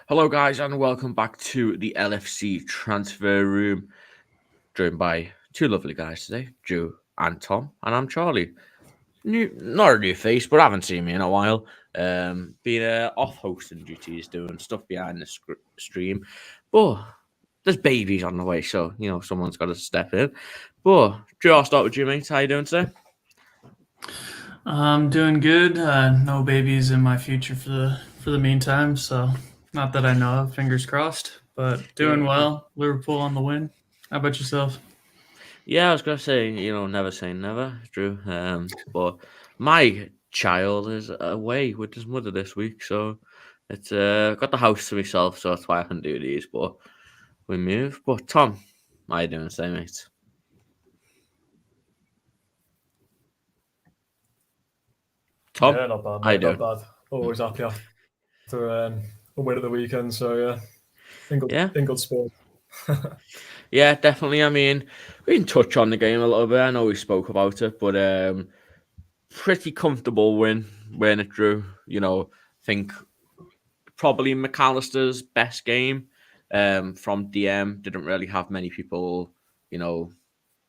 Hello, guys, and welcome back to the LFC Transfer Room, joined by two lovely guys today, Joe and Tom, and I'm Charlie. Not a new face, but haven't seen me in a while. Been off hosting duties, doing stuff behind the stream, but there's babies on the way, so someone's got to step in. But Joe, I'll start with you, mate. How you doing today? I'm doing good. No babies in my future for the meantime, so not that I know of. Fingers crossed, but doing Yeah. well. Liverpool on the win. How about yourself? Yeah, I was gonna say, never say never, Drew. But my child is away with his mother this week, so it's got the house to myself, so that's why I can do these. But we move. But Tom, how you doing today, mate? Tom, Yeah, not bad, how you mate. Not doing? bad. Always happy after a win at the weekend. So yeah, Yeah, in good sport. yeah, definitely. I mean, we can touch on the game a little bit. I know we spoke about it, but pretty comfortable win it, Drew. Think probably McAllister's best game from DM. Didn't really have many people, you know,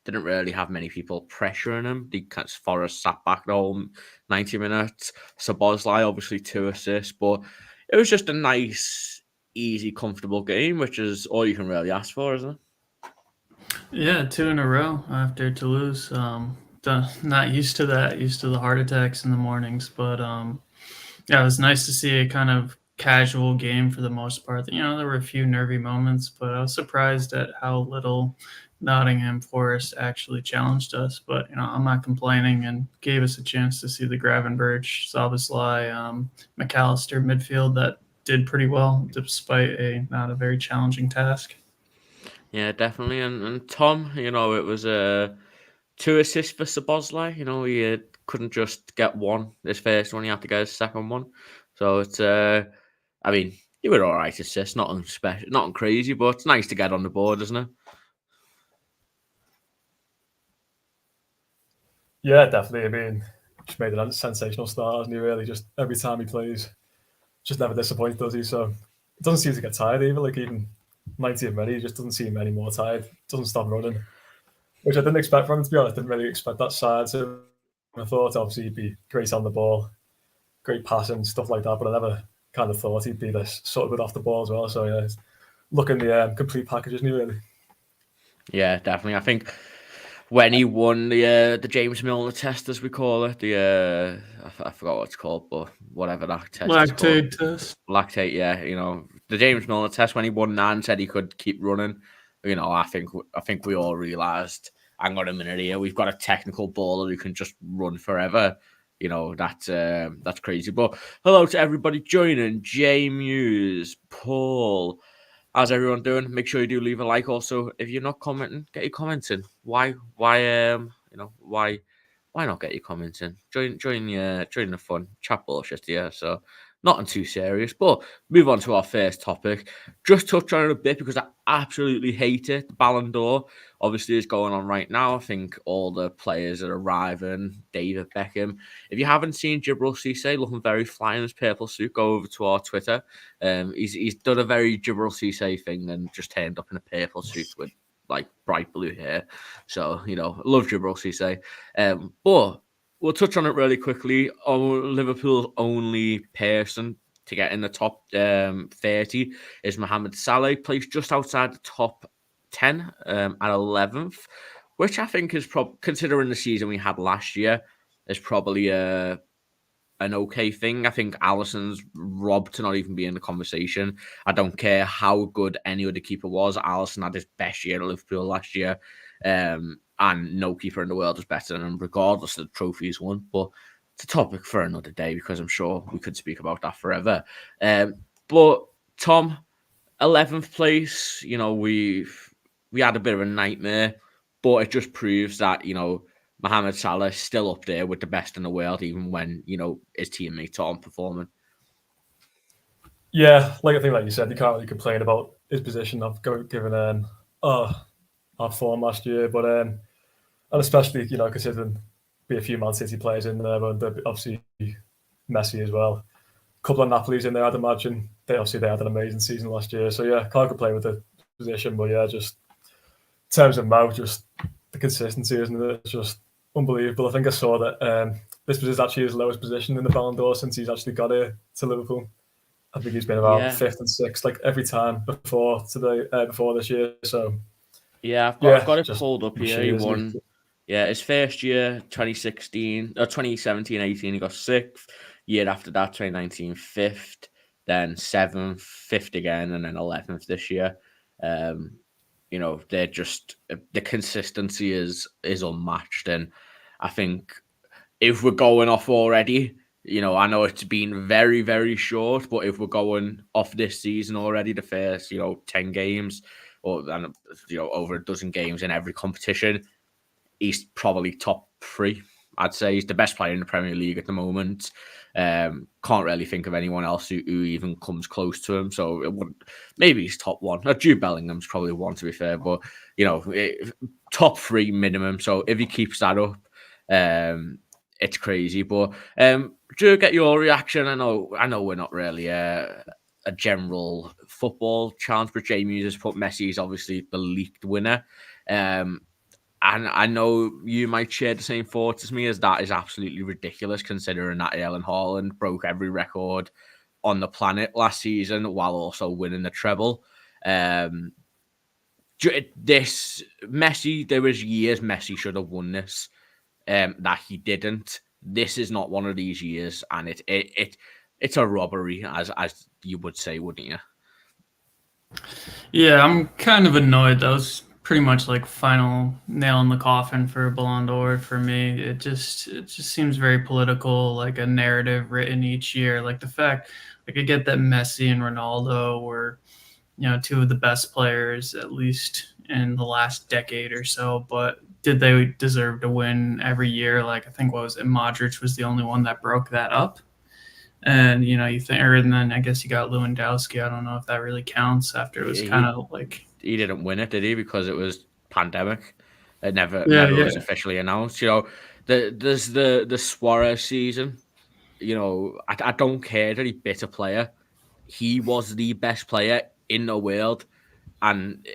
didn't really have many people pressuring him. Because Forrest sat back the whole 90 minutes. Szoboszlai, obviously, 2 assists, but it was just a nice, easy, comfortable game, which is all you can really ask for, isn't it? Yeah, two in a row after Toulouse. Not used to that. Used to the heart attacks in the mornings, but yeah, it was nice to see a kind of casual game for the most part. There were a few nervy moments, but I was surprised at how little Nottingham Forest actually challenged us. But I'm not complaining and gave us a chance to see the Gravenberch, Szoboszlai, McAllister midfield that did pretty well despite a not a very challenging task. Yeah, definitely. And Tom, it was 2 assists for Szoboszlai. He couldn't just get one. His first one, he had to get his second one. So it's, I mean, he were all right assists, nothing special, nothing crazy, but it's nice to get on the board, isn't it? Yeah, definitely. I mean, just made a sensational start, hasn't he? Really, just every time he plays, just never disappoints, does he? So it doesn't seem to get tired either. Like even 90th minute, he just doesn't seem any more tired. Doesn't stop running, which I didn't expect from him. To be honest, didn't really expect that side. So I thought obviously he'd be great on the ball, great passing, stuff like that. But I never kind of thought he'd be this sort of good off the ball as well. So yeah, it's looking the complete package, isn't he? Really. Yeah, definitely. I think when he won the James Milner test, as we call it, I forgot what it's called, but whatever that test is called, Lactate test. lactate. Yeah, the James Milner test when he won that and said he could keep running. I think we all realised, hang on a minute here, we've got a technical baller who can just run forever. That's crazy. But hello to everybody joining: Jay Muse, Paul. How's everyone doing? Make sure you do leave a like. Also, if you're not commenting, get your comments in. Why not get your comments in? Join the fun. Chat bullshit here. So nothing too serious, but move on to our first topic. Just touch on it a bit because I absolutely hate it. The Ballon d'Or obviously is going on right now. I think all the players are arriving. David Beckham. If you haven't seen Jibril Cisse looking very fly in his purple suit, go over to our Twitter. He's done a very Jibril Cisse thing and just turned up in a purple suit with like bright blue hair. So love Jibril Cisse. But we'll touch on it really quickly. Liverpool's only person to get in the top 30 is Mohamed Salah, placed just outside the top 10 at 11th, which I think is considering the season we had last year, is probably an okay thing. I think Alisson's robbed to not even be in the conversation. I don't care how good any other keeper was. Alisson had his best year at Liverpool last year. And no keeper in the world is better than him, regardless of the trophies won. But it's a topic for another day because I'm sure we could speak about that forever. But Tom, 11th place, we had a bit of a nightmare, but it just proves that, Mohamed Salah is still up there with the best in the world, even when, his teammates aren't performing. Yeah, like I think, like you said, you can't really complain about his position of given our form last year, but and especially considering be a few Man City players in there, but obviously Messi as well. couple of Napoli's in there, I'd imagine. They had an amazing season last year. So yeah, Clark could play with the position, but yeah, just in terms of Mo, just the consistency, isn't it? It's just unbelievable. I think I saw that this was actually his lowest position in the Ballon d'Or since he's actually got here to Liverpool. I think he's been about fifth and sixth, like every time before this year. So I've got it pulled up here. He won. Yeah, his first year, 2017-18, he got sixth. Year after that, 2019, fifth, then seventh, fifth again, and then 11th this year. They're just, the consistency is unmatched, and I think if we're going off already, I know it's been very, very short, but if we're going off this season already, the first 10 games or over a dozen games in every competition, he's probably top 3. I'd say he's the best player in the Premier League at the moment. Can't really think of anyone else who even comes close to him. So maybe he's top 1. Jude Bellingham's probably 1, to be fair, but top 3 minimum. So if he keeps that up, it's crazy. But Drew, get your reaction. I know we're not really a general football chance, but Jamie has put Messi is obviously the leaked winner. And I know you might share the same thoughts as me, as that is absolutely ridiculous, considering that Erling Haaland broke every record on the planet last season while also winning the treble. This Messi, there was years Messi should have won this, that he didn't. This is not one of these years, and it's a robbery, as you would say, wouldn't you? Yeah, I'm kind of annoyed. That was pretty much like final nail in the coffin for Ballon d'Or for me. It just seems very political, like a narrative written each year. Like the fact, like I get that Messi and Ronaldo were, 2 of the best players, at least in the last decade or so, but did they deserve to win every year? Like I think Modric was the only one that broke that up. And you think, and then I guess you got Lewandowski. I don't know if that really counts after it was kind of like he didn't win it, did he? Because it was pandemic. It never was officially announced. There's the Suarez season. I don't care that he bit a player. He was the best player in the world, and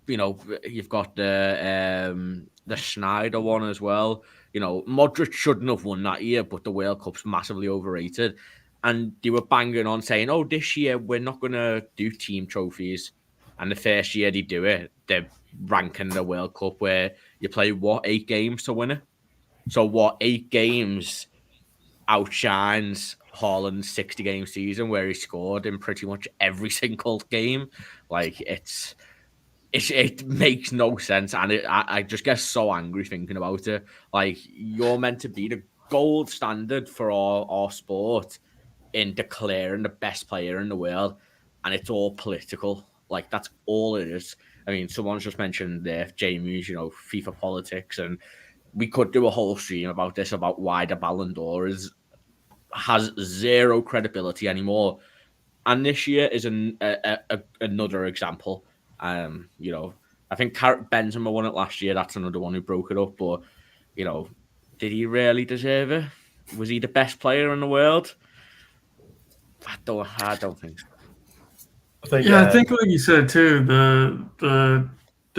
you've got the Schneider one as well. Modric shouldn't have won that year, but the World Cup's massively overrated. And they were banging on saying, oh, this year we're not going to do team trophies. And the first year they do it, they're ranking the World Cup where you play, 8 games to win it? So 8 games outshines Haaland's 60-game season where he scored in pretty much every single game. Like, it makes no sense, and I just get so angry thinking about it. Like, you're meant to be the gold standard for our sport in declaring the best player in the world, and it's all political. Like, that's all it is. I mean, someone's just mentioned there, Jamie's, FIFA politics, and we could do a whole stream about this, about why the Ballon d'Or has zero credibility anymore. And this year is another example. I think Benzema won it last year. That's another one who broke it up. But, did he really deserve it? Was he the best player in the world? I don't think so. I think like you said too, the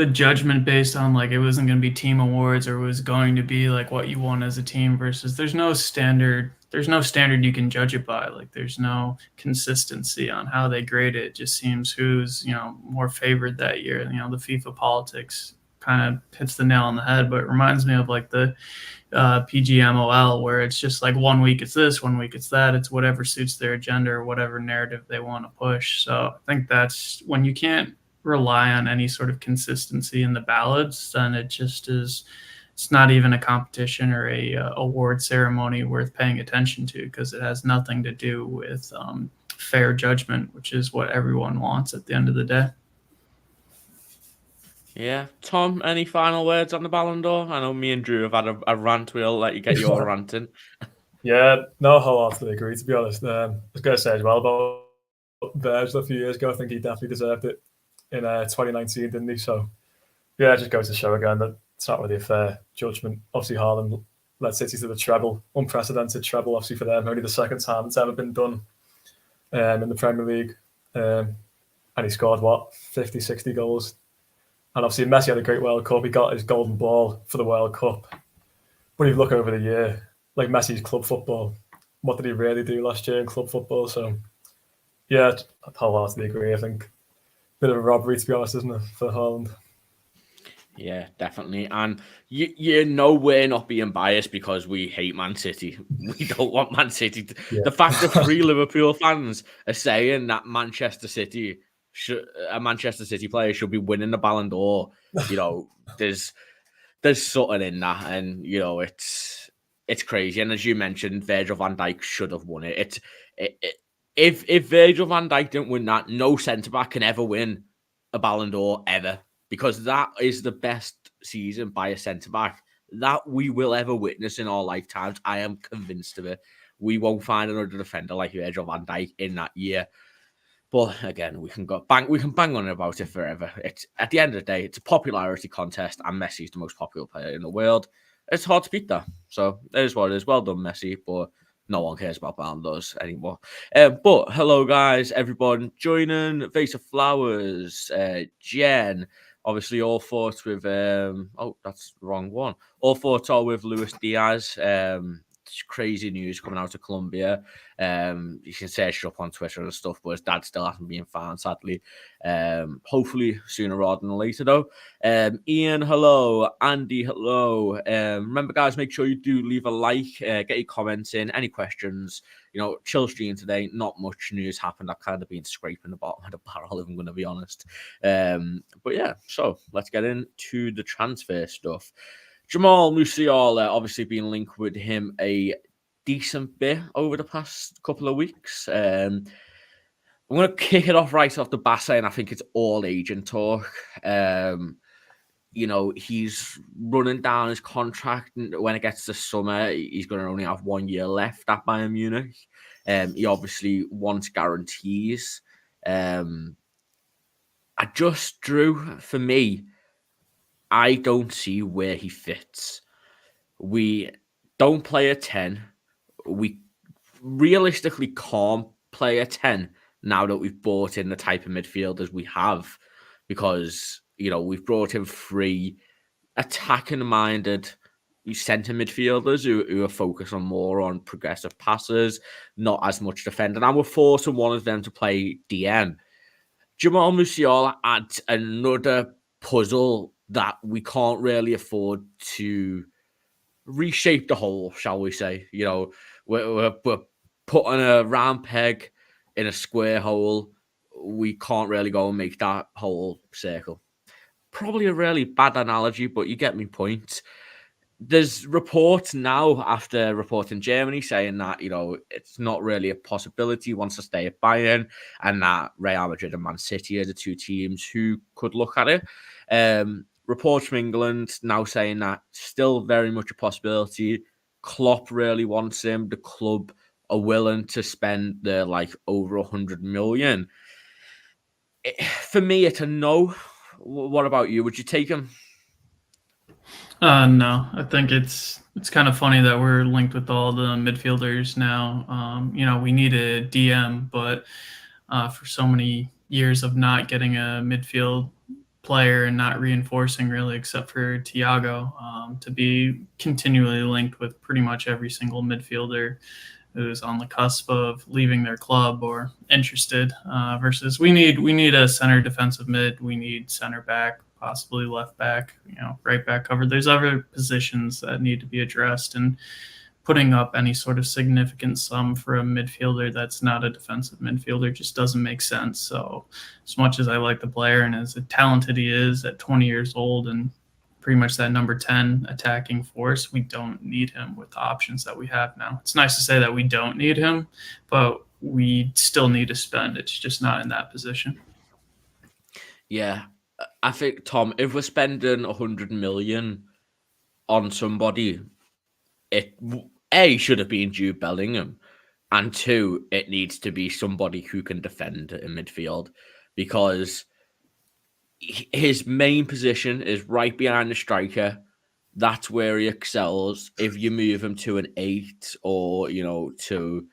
judgment based on like it wasn't going to be team awards or it was going to be like what you won as a team versus there's no standard you can judge it by. Like there's no consistency on how they grade it. It just seems who's more favored that year. The FIFA politics kind of hits the nail on the head, but it reminds me of like the PGMOL, where it's just like 1 week it's this, 1 week it's that. It's whatever suits their agenda or whatever narrative they want to push. So I think that's when you can't rely on any sort of consistency in the ballots, then it just is. It's not even a competition or a award ceremony worth paying attention to, because it has nothing to do with fair judgment, which is what everyone wants at the end of the day. Yeah. Tom, any final words on the Ballon d'Or? I know me and Drew have had a rant. We'll let you get your ranting. Yeah, no, wholeheartedly agree, to be honest. I was going to say as well about Virgil a few years ago. I think he definitely deserved it in 2019, didn't he? So, yeah, it just goes to show again that it's not really a fair judgment. Obviously, Haaland led City to the treble, unprecedented treble, obviously, for them. Only the second time it's ever been done. in the Premier League. And he scored, 50, 60 goals. And obviously Messi had a great World Cup. He got his golden ball for the World Cup. But if you look over the year, like Messi's club football, what did he really do last year in club football? So, yeah, I wholeheartedly agree. I think bit of a robbery, to be honest, isn't it, for Haaland? Yeah, definitely. And you know we're not being biased because we hate Man City. We don't want Man City. The fact that 3 Liverpool fans are saying that a Manchester City player should be winning the Ballon d'Or, there's something in that, and it's crazy. And as you mentioned, Virgil van Dijk should have won it. If Virgil van Dijk didn't win that, no centre back can ever win a Ballon d'Or ever. Because that is the best season by a centre-back that we will ever witness in our lifetimes. I am convinced of it. We won't find another defender like Virgil van Dijk in that year. But again, we can bang on about it forever. It's at the end of the day, it's a popularity contest, and Messi's the most popular player in the world. It's hard to beat that. So that is what it is. Well done, Messi, but no one cares about Ballon d'Ors anymore. But hello, guys, everyone joining. Vase of Flowers, Jen. Obviously, all thoughts with that's the wrong one. All thoughts are with Luis Diaz. Crazy news coming out of Colombia. You can search it up on Twitter and stuff, but his dad still hasn't been found, sadly. Hopefully sooner rather than later, though. Ian, hello. Andy, hello. Remember, guys, make sure you do leave a like, get your comments in, any questions. Chill stream today. Not much news happened. I've kind of been scraping the bottom of the barrel, if I'm going to be honest. But yeah, so let's get into the transfer stuff. Jamal Musiala, obviously been linked with him a decent bit over the past couple of weeks. I'm going to kick it off right off the bat saying I think it's all agent talk. He's running down his contract, and when it gets to summer, he's going to only have 1 year left at Bayern Munich. He obviously wants guarantees. For me, I don't see where he fits. We don't play a 10. We realistically can't play a 10 now that we've brought in the type of midfielders we have, because, we've brought in 3 attacking-minded centre midfielders who are focused more on progressive passes, not as much defending, and we're forcing one of them to play DM. Jamal Musiala adds another puzzle that we can't really afford to reshape the whole, shall we say. We're putting a round peg in a square hole. We can't really go and make that whole circle. Probably a really bad analogy, but you get my point. There's reports now, after report in Germany, saying that, it's not really a possibility. He wants to stay at Bayern, and that Real Madrid and Man City are the 2 teams who could look at it. Reports from England now saying that still very much a possibility. Klopp really wants him. The club are willing to spend over 100 million. For me, it's a no. What about you? Would you take him? No, I think it's kind of funny that we're linked with all the midfielders now. We need a DM, but for so many years of not getting a midfield player and not reinforcing really, except for Thiago, to be continually linked with pretty much every single midfielder who's on the cusp of leaving their club or interested, versus we need a center defensive mid, we need center back, possibly left back, right back covered. There's other positions that need to be addressed, and putting up any sort of significant sum for a midfielder that's not a defensive midfielder just doesn't make sense. So as much as I like the player and as talented he is at 20 years old and pretty much that number 10 attacking force, we don't need him with the options that we have now. It's nice to say that we don't need him, but we still need to spend. It's just not in that position. Yeah, I think, Tom, if we're spending 100 million on somebody, it should have been Jude Bellingham, and 2, it needs to be somebody who can defend in midfield, because his main position is right behind the striker. That's where he excels. If you move him to an 8 or to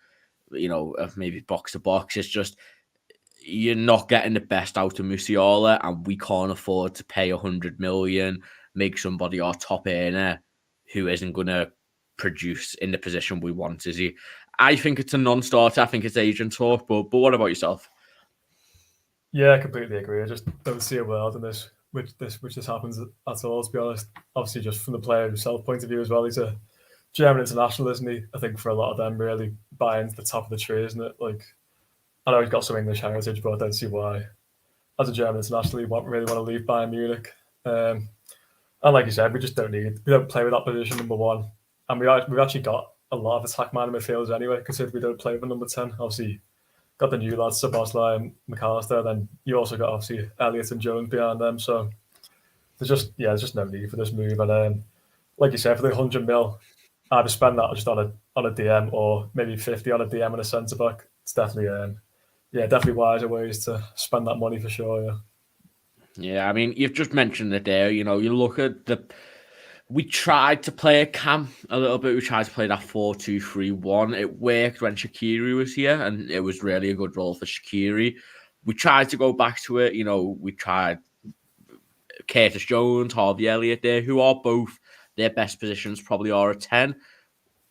of maybe box to box. It's just you're not getting the best out of Musiala, and we can't afford to pay 100 million, make somebody our top earner who isn't going to produce in the position we want, is he? I think it's a non-starter. I think it's agent talk, but what about yourself? Yeah, I completely agree. I just don't see a world in this which this happens at all, to be honest. Obviously, just from the player himself point of view as well, he's a German international, isn't he? I think for a lot of them, really Bayern's the top of the tree, isn't it? Like, I know he's got some English heritage, but I don't see why, as a German international, he really want to leave Bayern Munich. And like you said, we don't play with that position, number one. And we've actually got a lot of attack-minded midfielders anyway, considering we don't play with number 10. Obviously, got the new lads, Szoboszlai and McAllister. Then you also got, obviously, Elliott and Jones behind them. So there's just no need for this move. And like you said, for the 100 mil, I'd spend that just on a DM, or maybe 50 on a DM and a centre-back. It's definitely definitely wiser ways to spend that money for sure. Yeah, I mean, you've just mentioned it there. You look at we tried to play a cam a little bit. We tried to play that 4-2-3-1. It worked when Shaqiri was here, and it was really a good role for Shaqiri. We tried to go back to it. We tried Curtis Jones, Harvey Elliott there, who are both, their best positions probably are a 10.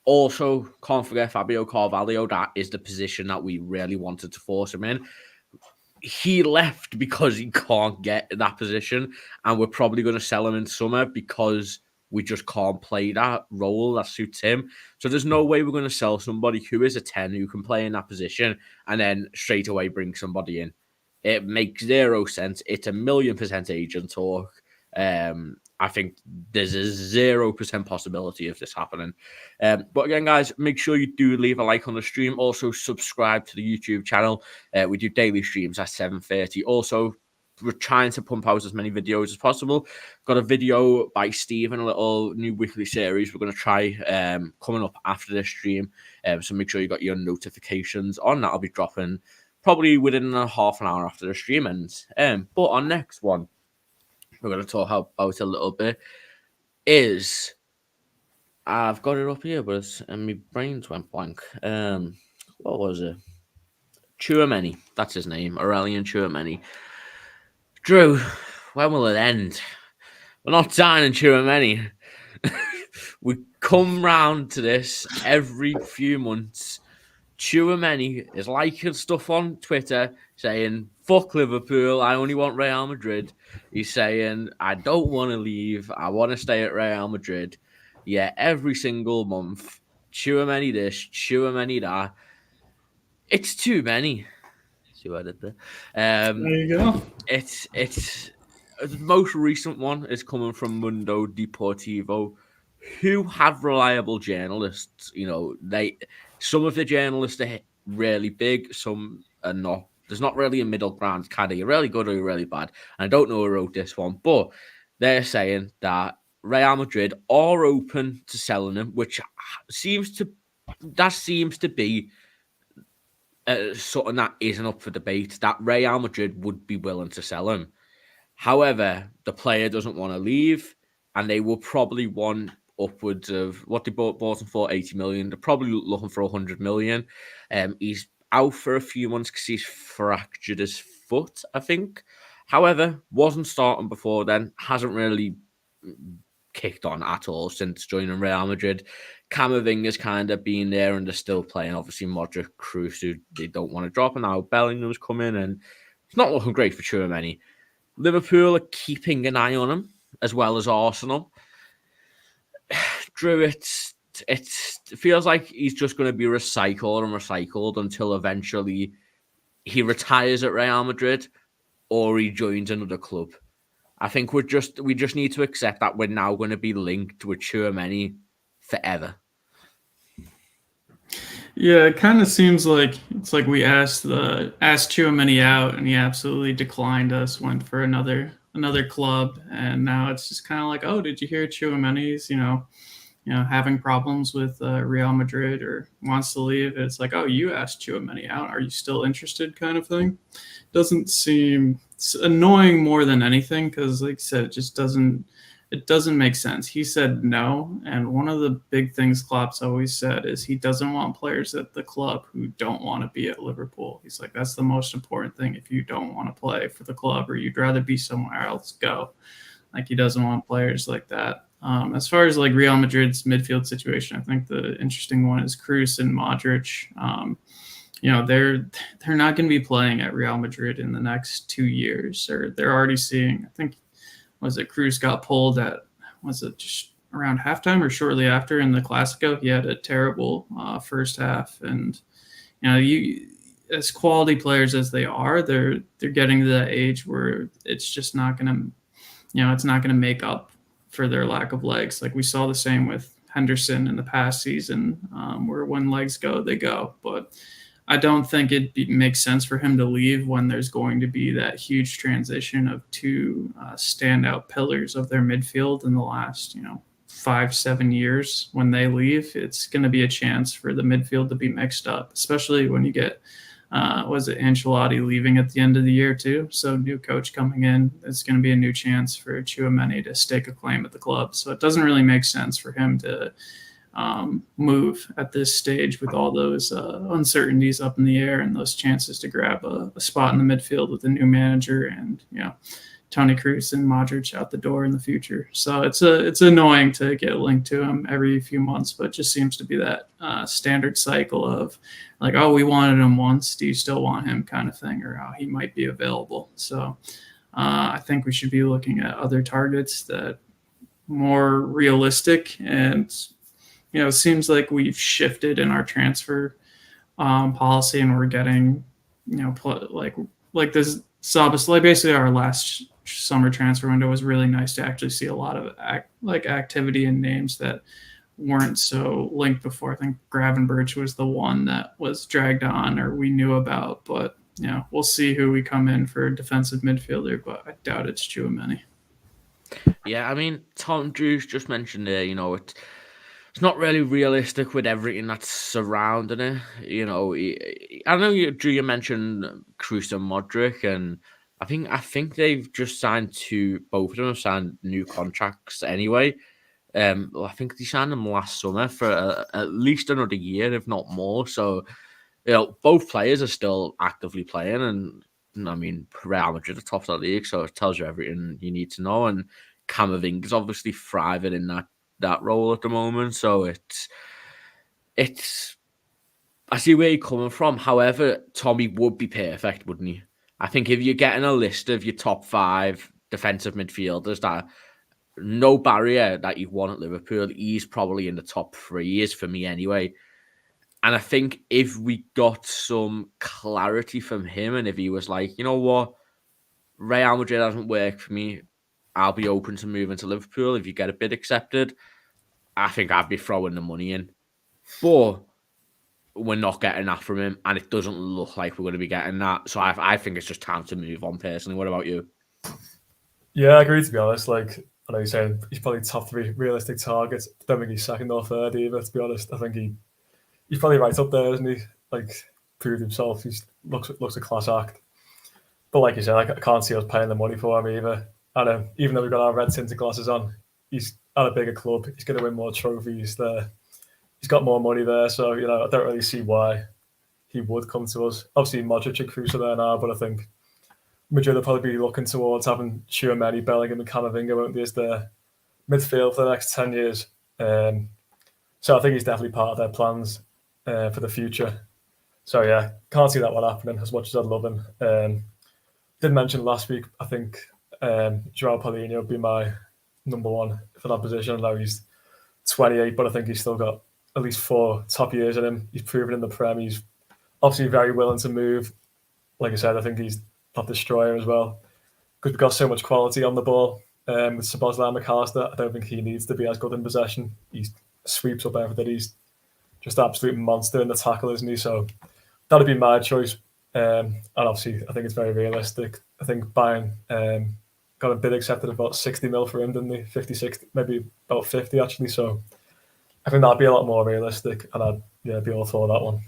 Also, can't forget Fabio Carvalho. That is the position that we really wanted to force him in. He left because he can't get that position, and we're probably going to sell him in summer because we just can't play that role that suits him. So there's no way we're going to sell somebody who is a 10 who can play in that position and then straight away bring somebody in. It makes zero sense. It's 1,000,000% agent talk. I think there's a 0% possibility of this happening. But again, guys, make sure you do leave a like on the stream. Also, subscribe to the YouTube channel. We do daily streams at 7:30. Also, we're trying to pump out as many videos as possible. Got a video by Steve and a little new weekly series we're going to try coming up after this stream. So make sure you got your notifications on. That'll be dropping probably within a half an hour after the stream ends. But our next one we're going to talk about a little bit is, I've got it up here, but my brains went blank. What was it? Tchouameni, that's his name, Aurelian Tchouameni. Drew, when will it end? We're not signing Tchouameni. We come round to this every few months. Tchouameni is liking stuff on Twitter saying, fuck Liverpool, I only want Real Madrid. He's saying, I don't want to leave, I want to stay at Real Madrid. Yeah, every single month. Tchouameni this, Tchouameni that. It's too many. See what I did there? There you go. It's the most recent one is coming from Mundo Deportivo, who have reliable journalists. Some of the journalists are really big, some are not. There's not really a middle ground, kind of. You're really good or you're really bad. And I don't know who wrote this one, but they're saying that Real Madrid are open to selling him, which seems to be something that isn't up for debate, that Real Madrid would be willing to sell him. However, the player doesn't want to leave, and they will probably want upwards of what they bought him for, 80 million. They're probably looking for 100 million. He's out for a few months because he's fractured his foot, I think. However, wasn't starting before then, hasn't really kicked on at all since joining Real Madrid. Camavinga's kind of been there and they're still playing. Obviously, Modric, Kroos, who they don't want to drop, and now Bellingham's come in, and it's not looking great for Tchouameni. Liverpool are keeping an eye on him, as well as Arsenal. Drew, it feels like he's just going to be recycled until eventually he retires at Real Madrid or he joins another club. I think we just need to accept that we're now going to be linked with Tchouameni forever. Yeah, it kind of seems like it's like we asked Tchouameni out, and he absolutely declined us. Went for another club, and now it's just kind of like, oh, did you hear Tchouameni's having problems with Real Madrid or wants to leave? It's like, oh, you asked Tchouameni out. Are you still interested? Kind of thing. Doesn't seem, it's annoying more than anything because, like I said, it just doesn't it doesn't make sense. He said no, and one of the big things Klopp's always said is he doesn't want players at the club who don't want to be at Liverpool. He's like, that's the most important thing. If you don't want to play for the club or you'd rather be somewhere else, go. Like, he doesn't want players like that. As far as like Real Madrid's midfield situation, I think the interesting one is Kroos and Modric. They're not going to be playing at Real Madrid in the next 2 years, or they're already seeing. I think Kroos got pulled at just around halftime or shortly after in the Clasico. He had a terrible first half, and as quality players as they are, they're getting to that age where it's just not going to. It's not going to make up for their lack of legs. Like we saw the same with Henderson in the past season, where when legs go, they go. But I don't think it makes sense for him to leave when there's going to be that huge transition of two standout pillars of their midfield in the last, 5-7 years. When they leave, it's going to be a chance for the midfield to be mixed up, especially when you get Ancelotti leaving at the end of the year too. So new coach coming in, it's going to be a new chance for Tchouameni to stake a claim at the club. So it doesn't really make sense for him to move at this stage with all those uncertainties up in the air and those chances to grab a spot in the midfield with a new manager and, Toni Kroos and Modric out the door in the future. So it's annoying to get linked to him every few months, but it just seems to be that standard cycle of like, oh, we wanted him once, do you still want him kind of thing, or oh, he might be available. So I think we should be looking at other targets that more realistic. And it seems like we've shifted in our transfer policy, and we're getting like this Sabas, basically our last summer transfer window was really nice to actually see a lot of activity and names that weren't so linked before. I think Gravenberch was the one that was dragged on or we knew about, but we'll see who we come in for a defensive midfielder, but I doubt it's Tchouameni. Yeah, I mean, Tom Drew's just mentioned there, it's not really realistic with everything that's surrounding it. I know Drew, you mentioned Kroos and Modric, and I think they've just signed both of them have signed new contracts anyway. I think they signed them last summer for at least another year, if not more. So, both players are still actively playing, and I mean, Real Madrid are top of the league, so it tells you everything you need to know. And Camavinga's obviously thriving in that role at the moment. So it's I see where you're coming from. However, Tommy would be perfect, wouldn't he? I think if you're getting a list of your top 5 defensive midfielders that no barrier that you want at Liverpool, he's probably in the top 3 is for me anyway. And I think if we got some clarity from him, and if he was like, you know what, Real Madrid hasn't worked for me, I'll be open to moving to Liverpool if you get a bid accepted, I think I'd be throwing the money in. But we're not getting that from him, and it doesn't look like we're going to be getting that. So I think it's just time to move on, personally. What about you? Yeah, I agree, to be honest. Like, I know you're saying he's probably top 3 realistic targets. I don't think he's second or third either, to be honest. I think he's probably right up there, isn't he? Like, proved himself. He looks a class act. But like you said, I can't see us paying the money for him either. And even though we've got our red tinted glasses on, he's at a bigger club. He's going to win more trophies there. He's got more money there. So, I don't really see why he would come to us. Obviously, Modric and Kroos are there now, but I think Madrid will probably be looking towards having Tchouameni, Bellingham and Camavinga, won't be, as their midfield for the next 10 years. So I think he's definitely part of their plans for the future. So, yeah, can't see that one happening as much as I'd love him. Did mention last week, I think Joao Paulinho would be my number 1 for that position. I know he's 28, but I think he's still got at least 4 top years in him. He's proven in the Prem. He's obviously very willing to move. Like I said, I think he's that destroyer as well, because we've got so much quality on the ball. With Szoboszlai and McAllister, I don't think he needs to be as good in possession. He sweeps up everything. He's just an absolute monster in the tackle, isn't he? So that'd be my choice. And obviously, I think it's very realistic. I think Bayern got a bid accepted of about 60 mil for him, didn't they? 50, 60, maybe about 50 actually. So I think that'd be a lot more realistic, and I'd be all for that one.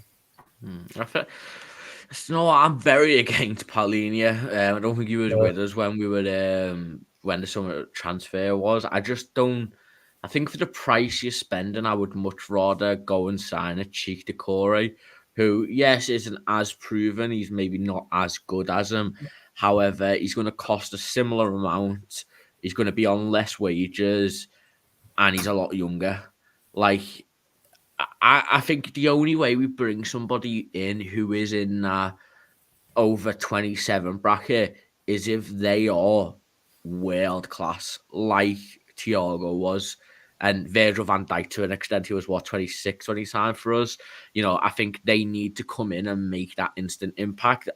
I'm very against Paulinho. I don't think he was with us when we were when the summer transfer was. I just don't. I think for the price you're spending, I would much rather go and sign a Cheek Decore, who, yes, isn't as proven. He's maybe not as good as him. However, he's going to cost a similar amount. He's going to be on less wages, and he's a lot younger. Like, I think the only way we bring somebody in who is in that over 27 bracket is if they are world class, like Thiago was, and Virgil van Dijk to an extent. He was 26 when he signed for us. I think they need to come in and make that instant impact.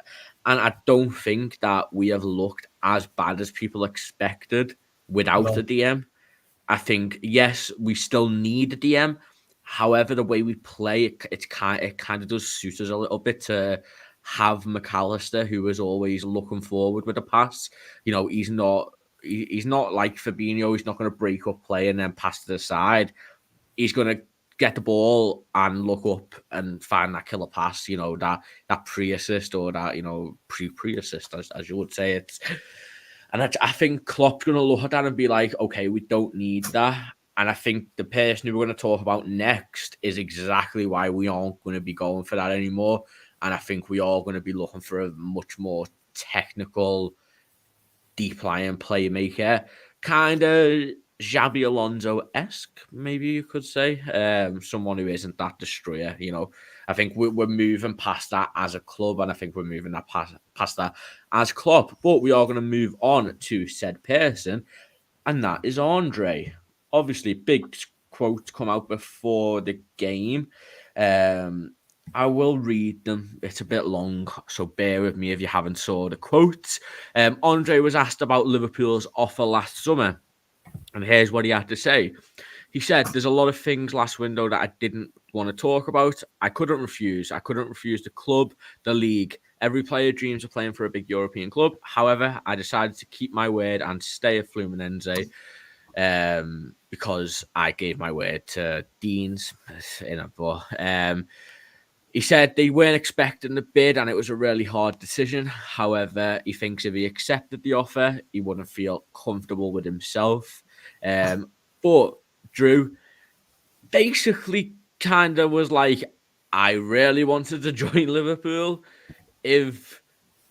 And I don't think that we have looked as bad as people expected without the DM. I think, yes, we still need a DM. However, the way we play, it kind of does suit us a little bit to have McAllister, who is always looking forward with a pass. He's not like Fabinho. He's not going to break up play and then pass to the side. He's going to get the ball and look up and find that killer pass. That pre-assist or that pre-assist, as you would say it. And I think Klopp's going to look at that and be like, okay, we don't need that. And I think the person who we're going to talk about next is exactly why we aren't going to be going for that anymore. And I think we are going to be looking for a much more technical, deep-lying playmaker. Kind of Xabi Alonso-esque, maybe you could say. Someone who isn't that destroyer, I think we're moving past that as a club, and I think we're moving that past that as Klopp. But we are going to move on to said person, and that is Andre. Obviously, big quotes come out before the game. I will read them. It's a bit long, so bear with me if you haven't saw the quotes. Andre was asked about Liverpool's offer last summer, and here's what he had to say. He said, there's a lot of things last window that I didn't want to talk about. I couldn't refuse. I couldn't refuse the club, the league. Every player dreams of playing for a big European club. However, I decided to keep my word and stay at Fluminense because I gave my word to Deans. He said they weren't expecting the bid and it was a really hard decision. However, he thinks if he accepted the offer, he wouldn't feel comfortable with himself. But Drew basically kind of was like, I really wanted to join Liverpool. If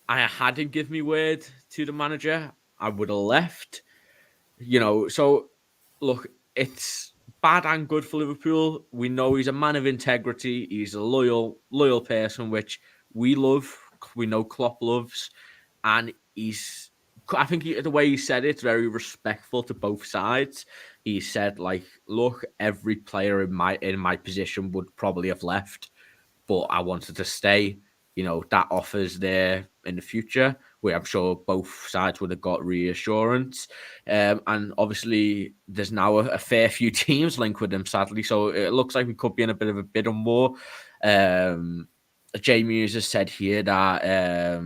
I hadn't given me word to the manager, I would have left. So look, it's bad and good for Liverpool. We know he's a man of integrity. He's a loyal person, which we love. We know Klopp loves. And I think the way he said it's very respectful to both sides. He said, look, every player in my position would probably have left, but I wanted to stay. That offers there in the future, where I'm sure both sides would have got reassurance. And obviously, there's now a fair few teams linked with him, sadly. So it looks like we could be in a bit of a bidding war. Jamie has said here that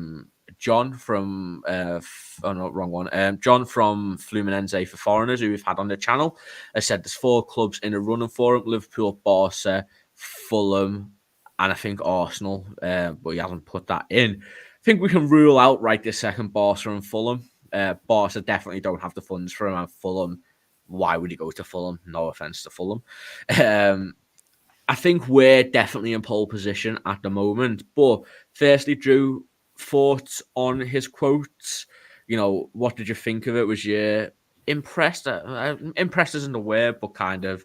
John from John from Fluminense for Foreigners, who we've had on the channel, has said there's 4 clubs in a running for him: Liverpool, Barca, Fulham, and I think Arsenal, but he hasn't put that in. I think we can rule out right this second Barca and Fulham. Barca definitely don't have the funds for him, and Fulham, why would he go to Fulham? No offense to Fulham. I think we're definitely in pole position at the moment. But firstly, Drew, thoughts on his quotes? What did you think of it? Was you impressed? Impressed isn't the word, but kind of,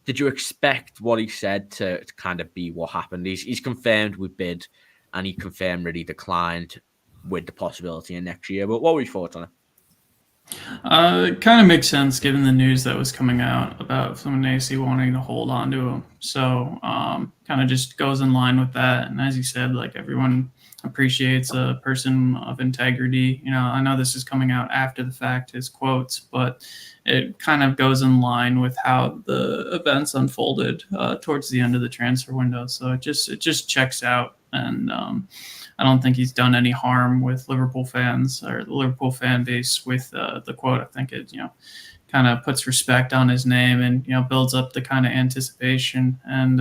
did you expect what he said to kind of be what happened? He's confirmed we bid, and he confirmed that he declined with the possibility in next year. But what were your thoughts on it? It kind of makes sense given the news that was coming out about Fluminense wanting to hold on to him. So kind of just goes in line with that. And as you said, everyone appreciates a person of integrity. I know this is coming out after the fact, his quotes, but it kind of goes in line with how the events unfolded towards the end of the transfer window. So it just checks out. And I don't think he's done any harm with Liverpool fans or the Liverpool fan base with the quote. I think it, kind of puts respect on his name and, builds up the kind of anticipation. And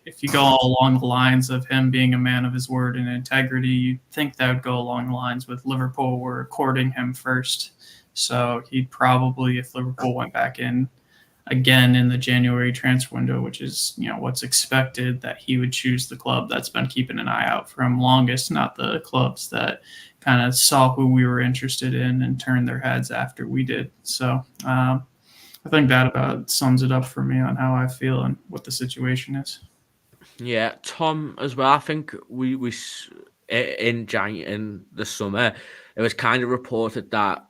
if you go along the lines of him being a man of his word and integrity, you'd think that would go along the lines with Liverpool were courting him first So he'd probably, if Liverpool went back in again in the January transfer window, which is what's expected, that he would choose the club that's been keeping an eye out for him longest, not the clubs that kind of saw who we were interested in and turned their heads after we did. So I think that about sums it up for me on how I feel and what the situation is. Yeah, Tom as well. I think we in the summer, it was kind of reported that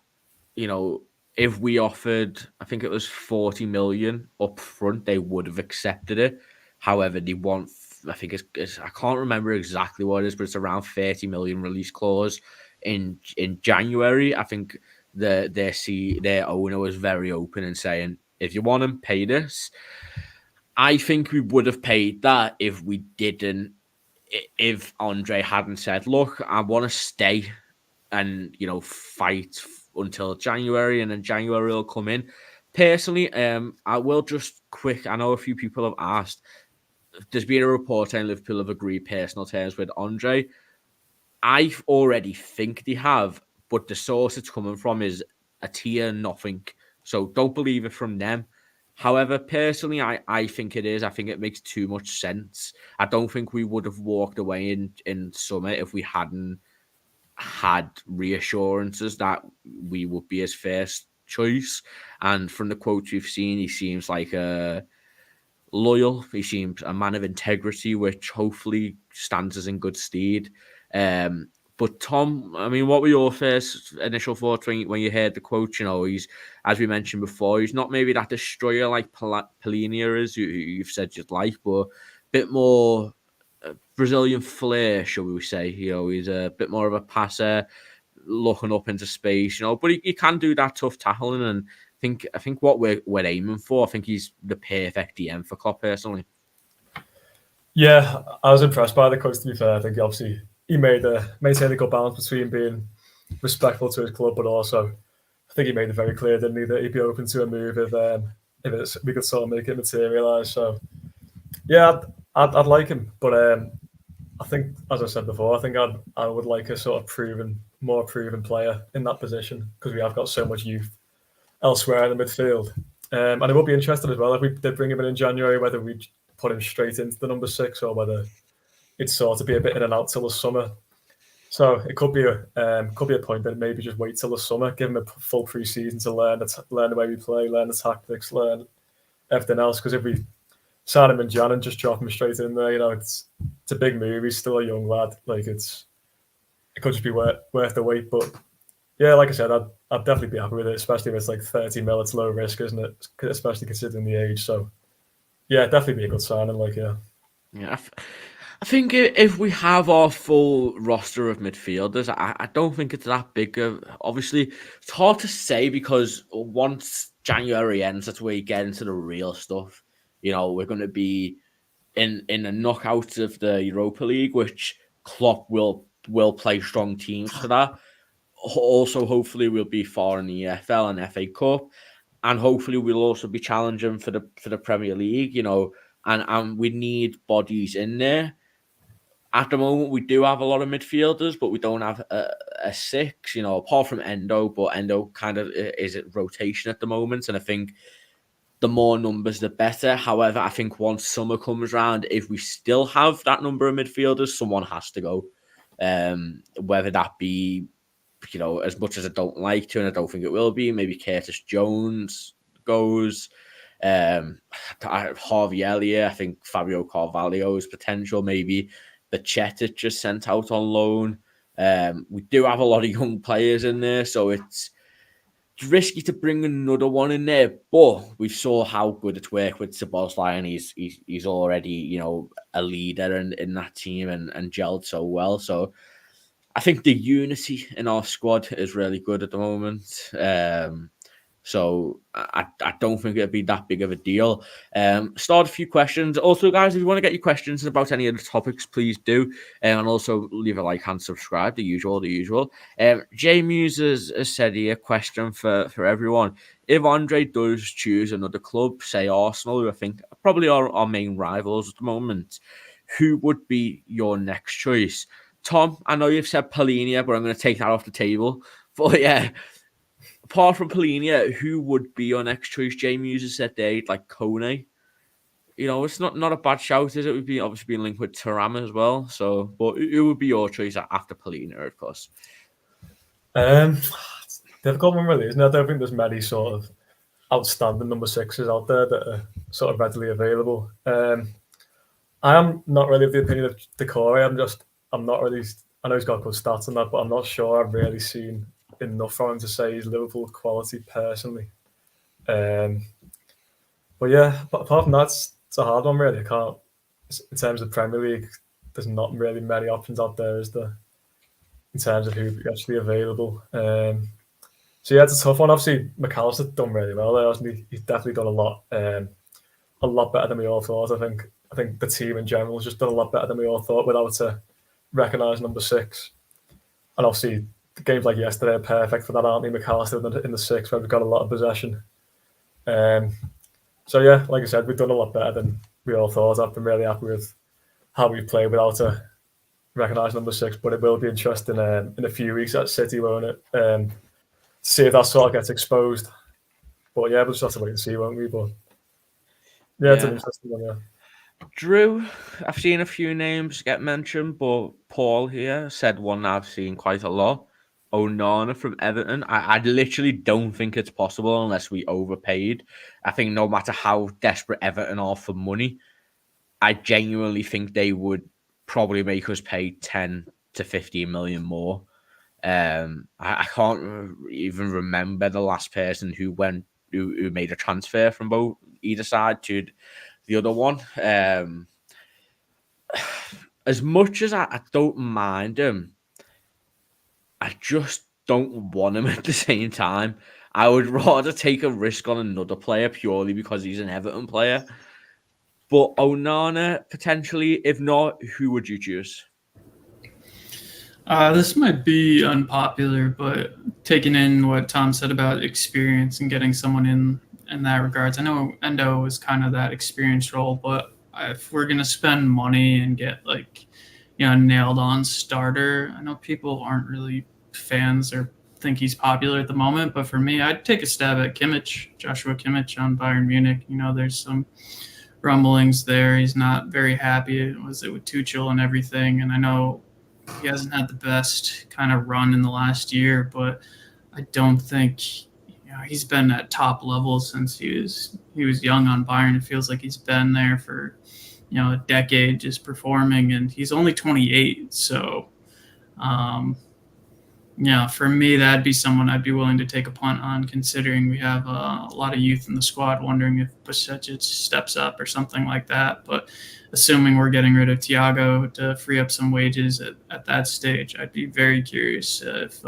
if we offered, I think it was 40 million up front, they would have accepted it. However, they want, I think it's I can't remember exactly what it is, but it's around 30 million release clause in January. I think their owner was very open and saying, if you want him, pay this. I think we would have paid that if Andre hadn't said, look, I want to stay and fight until January, and then January will come in. Personally, I will just quick. I know a few people have asked. There's been a report saying Liverpool have agreed personal terms with Andre. I already think they have, but the source it's coming from is a tier nothing. So don't believe it from them. However, personally, I think it is. I think it makes too much sense. I don't think we would have walked away in summer if we hadn't had reassurances that we would be his first choice. And from the quotes we've seen, he seems like a loyal. He seems a man of integrity, which hopefully stands us in good stead. But Tom, I mean, what were your first initial thoughts when you heard the quote? He's, as we mentioned before, he's not maybe that destroyer like Polinia is, who you've said you'd like, but a bit more Brazilian flair, shall we say. He's a bit more of a passer, looking up into space, but he can do that tough tackling, and I think what we're aiming for, I think he's the perfect DM for Klopp, personally. Yeah, I was impressed by the coach, to be fair. I think obviously he maintained a good balance between being respectful to his club, but also I think he made it very clear, didn't he, that he'd be open to a move if we could sort of make it materialise. So yeah, I'd like him, but I think, as I said before, I think I would like a sort of more proven player in that position, because we have got so much youth elsewhere in the midfield. And I would be interested as well if we did bring him in January, whether we'd put him straight into the number 6 or whether it'd sort of be a bit in and out till the summer. So it could be a point that maybe just wait till the summer, give him a full pre-season to learn the way we play, learn the tactics, learn everything else. Because if we sign him in Jan and just drop him straight in there, it's a big move. He's still a young lad. Like it could just be worth the wait. But yeah, like I said, I'd definitely be happy with it, especially if it's like 30 mil. It's low risk, isn't it? Especially considering the age. So yeah, definitely be a good signing. Yeah. I think if we have our full roster of midfielders, I don't think it's that big of. Obviously, it's hard to say because once January ends, that's where you get into the real stuff. We're going to be in the knockouts of the Europa League, which Klopp will play strong teams for that. Also, hopefully, we'll be far in the EFL and FA Cup, and hopefully, we'll also be challenging for the Premier League. And we need bodies in there. At the moment, we do have a lot of midfielders, but we don't have a 6, apart from Endo. But Endo kind of is at rotation at the moment. And I think the more numbers, the better. However, I think once summer comes around, if we still have that number of midfielders, someone has to go. Whether that be, as much as I don't like to, and I don't think it will be, maybe Curtis Jones goes. Harvey Elliott, I think Fabio Carvalho's potential, maybe the Chetic just sent out on loan. We do have a lot of young players in there, so it's risky to bring another one in there. But we saw how good it's worked with Szoboszlai, and he's already a leader in that team and gelled so well. So I think the unity in our squad is really good at the moment. So I don't think it'd be that big of a deal. Start a few questions. Also, guys, if you want to get your questions about any of the topics, please do. And also leave a like and subscribe, the usual. Jay Muse has said here, a question for everyone. If Andre does choose another club, say Arsenal, who I think probably are our main rivals at the moment, who would be your next choice? Tom, I know you've said Polinia, but I'm going to take that off the table. But yeah, apart from Polina, who would be your next choice? Jamie Hughes said they'd like Kone. You know, it's not a bad shout, is it? Would be obviously being linked with Thuram as well. So, but who would be your choice after Polina, of course? It's a difficult one, really, isn't it? I don't think there's many sort of outstanding number sixes out there that are sort of readily available. I am not really of the opinion of Decore. I'm not really. I know he's got good stats on that, but I'm not sure I've really seen enough from him to say he's Liverpool quality personally. But yeah, but apart from that, it's a hard one, really. I can't. In terms of Premier League, there's not really many options out there, is there? In terms of who's actually available. So yeah, it's a tough one. Obviously, McAllister's done really well there, hasn't he? He's definitely done a lot better than we all thought. I think the team in general has just done a lot better than we all thought without a recognised number six. And obviously, the games like yesterday are perfect for that, aren't they? McAllister in the six, where we've got a lot of possession. So yeah, like I said, we've done a lot better than we all thought. I've been really happy with how we played without a recognised number six, but it will be interesting in a few weeks at City, won't it? See if that sort of gets exposed. But yeah, we'll just have to wait and see, won't we? But yeah, it's an interesting one, yeah. Drew, I've seen a few names get mentioned, but Paul here said one I've seen quite a lot. Onana from Everton. I literally don't think it's possible unless we overpaid. I think no matter how desperate Everton are for money, I genuinely think they would probably make us pay 10 to 15 million more. I can't even remember the last person who made a transfer from either side to the other one. As much as I don't mind him, I just don't want him at the same time. I would rather take a risk on another player purely because he's an Everton player. But Onana, potentially, if not, who would you choose? This might be unpopular, but taking in what Tom said about experience and getting someone in that regards, I know Endo is kind of that experienced role, but if we're gonna spend money and get nailed on starter, I know people aren't really fans or think he's popular at the moment, but for me, I'd take a stab at Joshua Kimmich on Bayern Munich. There's some rumblings there. He's not very happy. Was it with Tuchel and everything? And I know he hasn't had the best kind of run in the last year, but I don't think he's been at top level since he was young on Bayern. It feels like he's been there for a decade just performing, and he's only 28. So for me, that'd be someone I'd be willing to take a punt on, considering we have a lot of youth in the squad, wondering if Bajcetic steps up or something like that. But assuming we're getting rid of Thiago to free up some wages at that stage, I'd be very curious if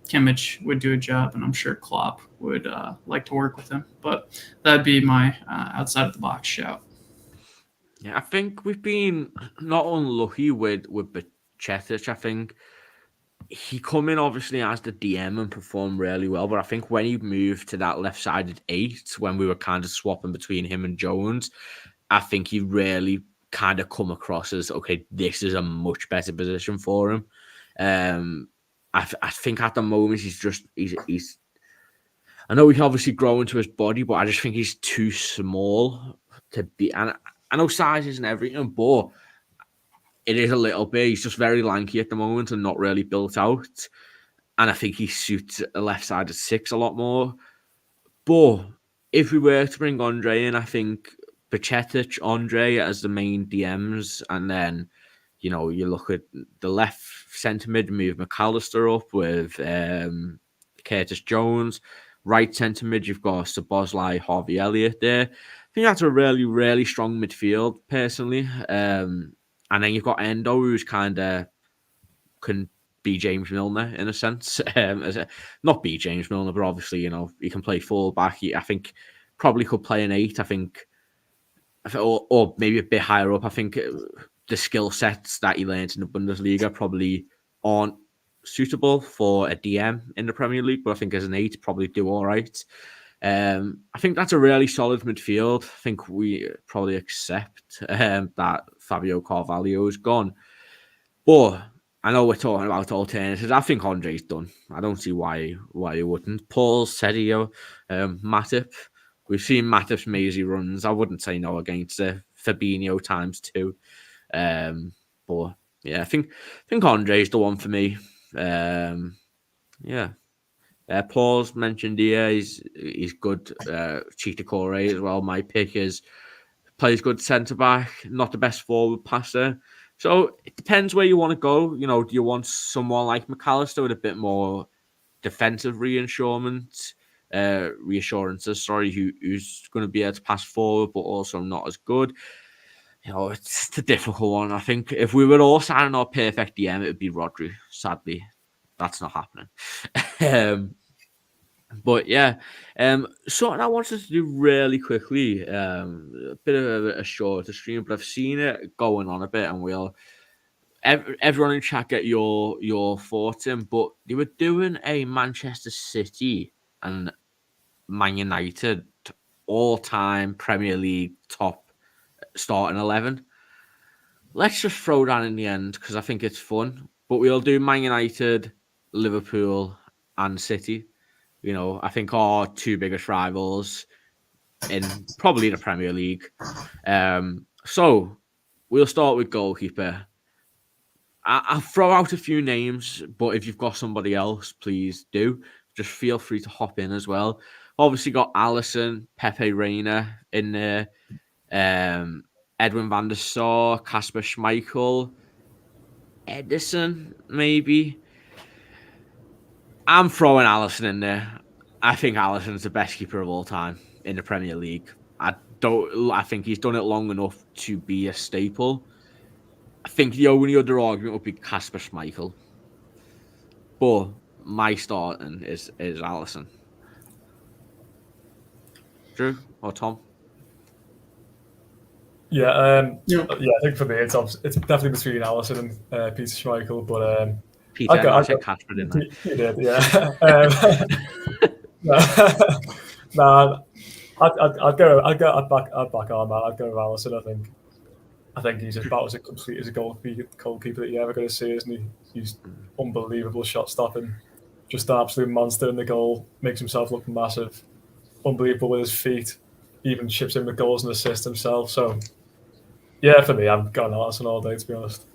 Kimmich would do a job, and I'm sure Klopp would like to work with him. But that'd be my outside-of-the-box shout. Yeah, I think we've been not unlucky with Bajcetic. I think he come in obviously as the DM and performed really well, but I think when he moved to that left-sided 8, when we were kind of swapping between him and Jones, I think he really kind of come across as, okay, this is a much better position for him. I think at the moment he's I know he can obviously grow into his body, but I just think he's too small to be. And I know size isn't everything, but it is a little bit. He's just very lanky at the moment and not really built out. And I think he suits a left-sided 6 a lot more. But if we were to bring Andre in, I think Bajcetic, Andre as the main DMs, and then you look at the left centre mid, move McAllister up with Curtis Jones. Right centre mid, you've got Szoboszlai, Harvey Elliott there. I think that's a really, really strong midfield, personally. And then you've got Endo, who's kind of can be James Milner in a sense. Not be James Milner, but obviously, he can play full back. I think probably could play an 8. I think, or maybe a bit higher up. I think the skill sets that he learned in the Bundesliga probably aren't suitable for a DM in the Premier League, but I think as an 8, probably do all right. I think that's a really solid midfield. I think we probably accept that Fabio Carvalho is gone. But I know we're talking about alternatives. I think Andre's done. I don't see why he wouldn't. Paul, Sergio, Matip. We've seen Matip's mazy runs. I wouldn't say no against Fabinho ×2. But yeah, I think Andre's the one for me. Yeah. Paul's mentioned here. He's good. Cheetah Core as well. My pick is plays good centre back, not the best forward passer. So it depends where you want to go. You know, do you want someone like McAllister with a bit more defensive reassurances? Who's going to be able to pass forward, but also not as good. You know, it's a difficult one. I think if we were all signing our perfect DM, it would be Rodri. Sadly, that's not happening. But yeah, something I wanted to do really quickly, a bit of a shorter stream, but I've seen it going on a bit, and everyone in chat get your thoughts in. But they were doing a Manchester City and Man United all-time Premier League top starting 11. Let's just throw that in the end because I think it's fun. But we'll do Man United, Liverpool, and City. You know, I think our two biggest rivals in probably the Premier League. So we'll start with goalkeeper. I'll throw out a few names, but if you've got somebody else, please do. Just feel free to hop in as well. Obviously got Alisson, Pepe Reina in there, Edwin van der Sar, Kasper Schmeichel, Edison, maybe. I'm throwing Alisson in there. I think Alisson's the best keeper of all time in the Premier League. I think he's done it long enough to be a staple. I think the only other argument would be Kasper Schmeichel. But my starting is Alisson. Drew or Tom? Yeah, I think for me it's definitely between Alisson and Peter Schmeichel, but Peter, I said Kasper, didn't I? You did, yeah. I'd back on that. I'd go with Alisson. I think he's about as complete as a goalkeeper that you're ever going to see, isn't he? He's unbelievable shot stopping, just an absolute monster in the goal. Makes himself look massive, unbelievable with his feet. Even chips in with goals and assists himself. So yeah, for me, I'm going Alisson all day, to be honest.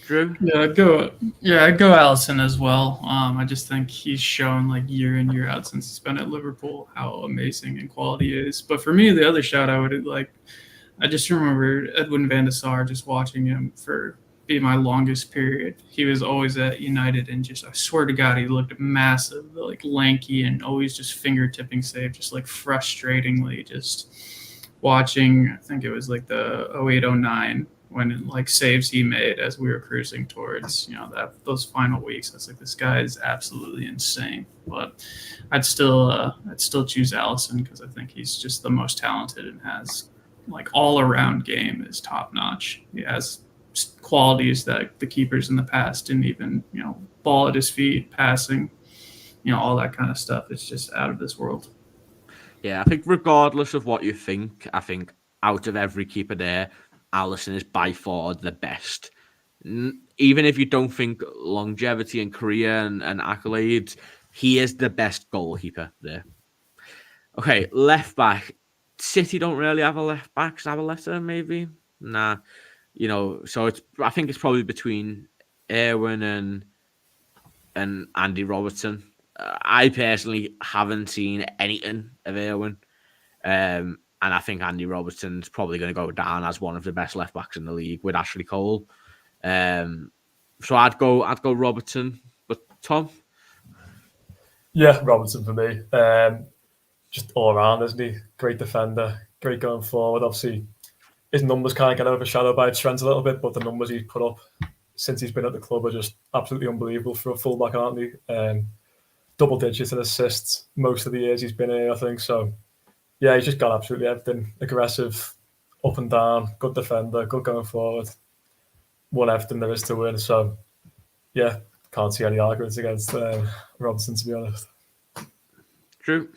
Drew? I'd go Alisson as well. I just think he's shown like year in, year out since he's been at Liverpool how amazing and quality he is. But for me, the other shout I would I just remember Edwin van der Sar, just watching him for be my longest period. He was always at United, and just, I swear to God, he looked massive, like lanky, and always just finger-tipping save, just like frustratingly just watching. I think it was like the 08-09 when like saves he made as we were cruising towards, those final weeks. I was like, this guy is absolutely insane. But I'd still choose Alisson because I think he's just the most talented and has like all around game is top notch. He has qualities that the keepers in the past didn't even, ball at his feet, passing, all that kind of stuff. It's just out of this world. Yeah, I think regardless of what you think, I think out of every keeper there, Alisson is by far the best. Even if you don't think longevity and career and accolades, he is the best goalkeeper there. Okay, left back. City don't really have a left back. Zabaleta, maybe? Nah. So I think it's probably between Erwin and Andy Robertson. I personally haven't seen anything of Erwin. And I think Andy Robertson's probably going to go down as one of the best left backs in the league with Ashley Cole. So I'd go Robertson. But Tom? Yeah, Robertson for me. Just all around, isn't he? Great defender, great going forward. Obviously, his numbers kind of get overshadowed by Trent a little bit, but the numbers he's put up since he's been at the club are just absolutely unbelievable for a fullback, aren't they? Double digits in assists most of the years he's been here, I think. So, yeah, he's just got absolutely everything. Aggressive, up and down, good defender, good going forward. Won everything there is to win. So, yeah, can't see any arguments against Robinson, to be honest. True.